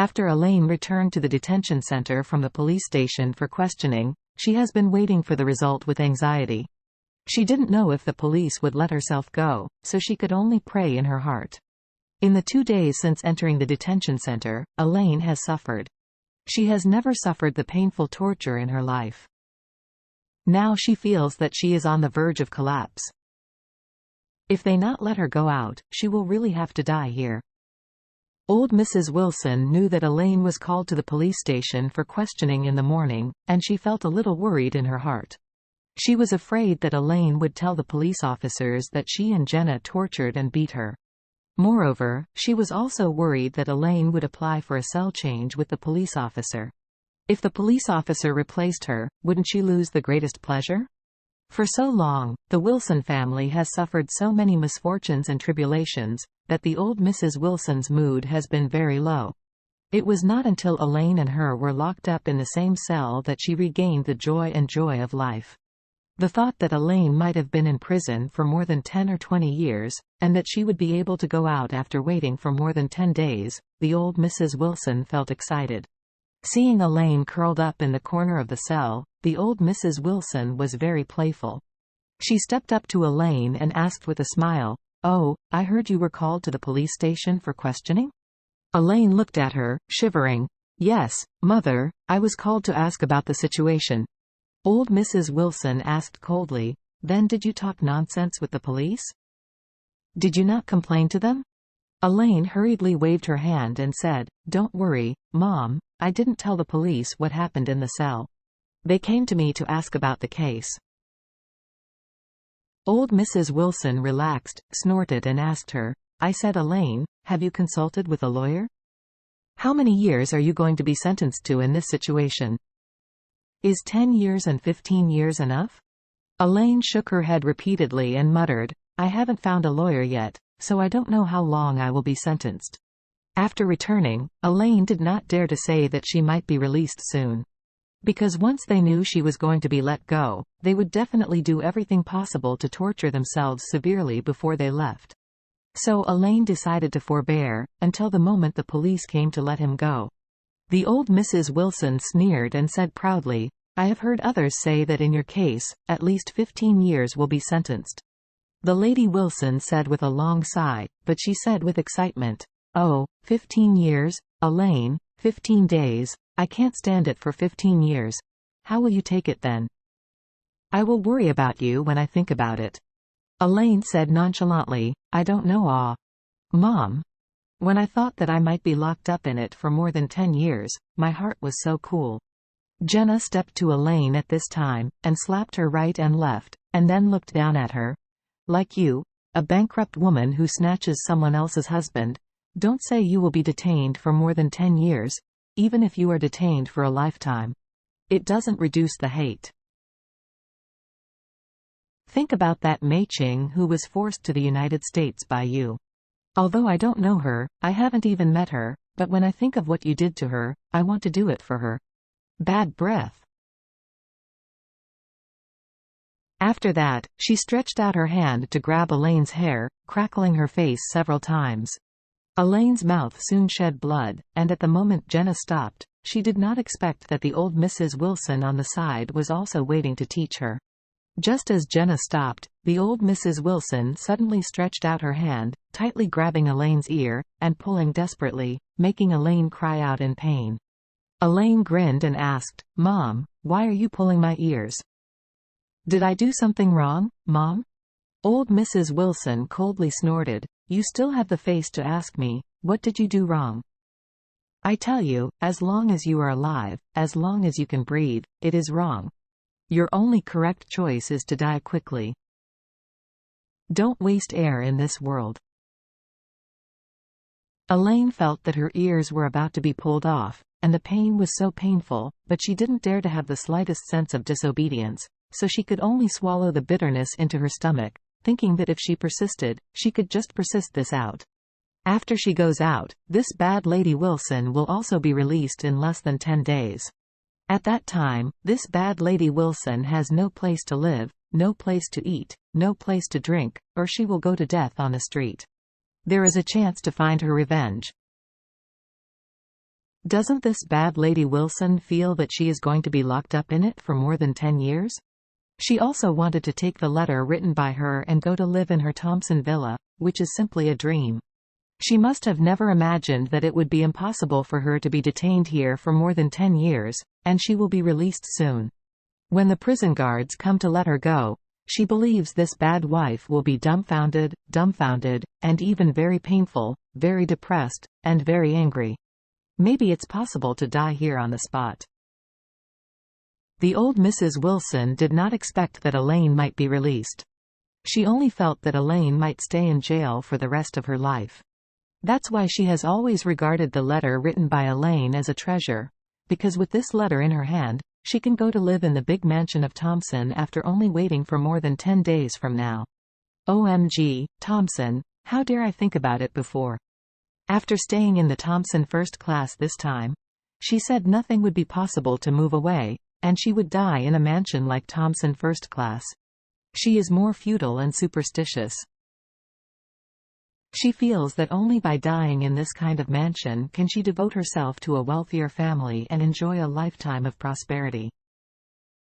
After Elaine returned to the detention center from the police station for questioning, she has been waiting for the result with anxiety. She didn't know if the police would let herself go, so she could only pray in her heart. In the 2 days since entering the detention center, Elaine has suffered. She has never suffered the painful torture in her life. Now she feels that she is on the verge of collapse. If they not let her go out, she will really have to die here. Old Mrs. Wilson knew that Elaine was called to the police station for questioning in the morning, and she felt a little worried in her heart. She was afraid that Elaine would tell the police officers that she and Jenna tortured and beat her. Moreover, she was also worried that Elaine would apply for a cell change with the police officer. If the police officer replaced her, wouldn't she lose the greatest pleasure? For so long, the Wilson family has suffered so many misfortunes and tribulations, that the old Mrs. Wilson's mood has been very low. It was not until Elaine and her were locked up in the same cell that she regained the joy of life. The thought that Elaine might have been in prison for more than 10 or 20 years, and that she would be able to go out after waiting for more than 10 days, the old Mrs. Wilson felt excited. Seeing Elaine curled up in the corner of the cell, the old Mrs. Wilson was very playful. She stepped up to Elaine and asked with a smile, "Oh, I heard you were called to the police station for questioning?" Elaine looked at her, shivering. "Yes, Mother, I was called to ask about the situation." Old Mrs. Wilson asked coldly, "Then did you talk nonsense with the police? Did you not complain to them?" Elaine hurriedly waved her hand and said, "Don't worry, Mom, I didn't tell the police what happened in the cell. They came to me to ask about the case." Old Mrs. Wilson relaxed, snorted and asked her, "I said, Elaine, have you consulted with a lawyer? How many years are you going to be sentenced to in this situation? Is 10 years and 15 years enough?" Elaine shook her head repeatedly and muttered, "I haven't found a lawyer yet, so I don't know how long I will be sentenced." After returning, Elaine did not dare to say that she might be released soon. Because once they knew she was going to be let go, they would definitely do everything possible to torture themselves severely before they left. So Elaine decided to forbear, until the moment the police came to let him go. The old Mrs. Wilson sneered and said proudly, "I have heard others say that in your case, at least 15 years will be sentenced." The Lady Wilson said with a long sigh, but she said with excitement, "Oh, 15 years, Elaine, 15 days, I can't stand it for 15 years. How will you take it then?" "I will worry about you when I think about it." Elaine said nonchalantly, "I don't know, Mom. When I thought that I might be locked up in it for more than 10 years, my heart was so cool." Jenna stepped to Elaine at this time, and slapped her right and left, and then looked down at her. "Like you, a bankrupt woman who snatches someone else's husband, don't say you will be detained for more than 10 years, even if you are detained for a lifetime. It doesn't reduce the hate. Think about that Mei Ching who was forced to the United States by you. Although I don't know her, I haven't even met her, but when I think of what you did to her, I want to do it for her. Bad breath." After that, she stretched out her hand to grab Elaine's hair, crackling her face several times. Elaine's mouth soon shed blood, and at the moment Jenna stopped, she did not expect that the old Mrs. Wilson on the side was also waiting to teach her. Just as Jenna stopped, the old Mrs. Wilson suddenly stretched out her hand, tightly grabbing Elaine's ear, and pulling desperately, making Elaine cry out in pain. Elaine grinned and asked, "Mom, why are you pulling my ears? Did I do something wrong, Mom?" Old Mrs. Wilson coldly snorted, "You still have the face to ask me, what did you do wrong? I tell you, as long as you are alive, as long as you can breathe, it is wrong. Your only correct choice is to die quickly. Don't waste air in this world." Elaine felt that her ears were about to be pulled off, and the pain was so painful, but she didn't dare to have the slightest sense of disobedience, so she could only swallow the bitterness into her stomach, thinking that if she persisted, she could just persist this out. After she goes out, this bad Lady Wilson will also be released in less than 10 days. At that time, this bad Lady Wilson has no place to live, no place to eat, no place to drink, or she will go to death on the street. There is a chance to find her revenge. Doesn't this bad Lady Wilson feel that she is going to be locked up in it for more than 10 years? She also wanted to take the letter written by her and go to live in her Thompson villa, which is simply a dream. She must have never imagined that it would be impossible for her to be detained here for more than 10 years, and she will be released soon. When the prison guards come to let her go, she believes this bad wife will be dumbfounded, and even very painful, very depressed, and very angry. Maybe it's possible to die here on the spot. The old Mrs. Wilson did not expect that Elaine might be released. She only felt that Elaine might stay in jail for the rest of her life. That's why she has always regarded the letter written by Elaine as a treasure, because with this letter in her hand, she can go to live in the big mansion of Thompson after only waiting for more than 10 days from now. OMG, Thompson, how dare I think about it before? After staying in the Thompson first class this time, she said nothing would be possible to move away, and she would die in a mansion like Thompson first class. She is more feudal and superstitious. She feels that only by dying in this kind of mansion can she devote herself to a wealthier family and enjoy a lifetime of prosperity.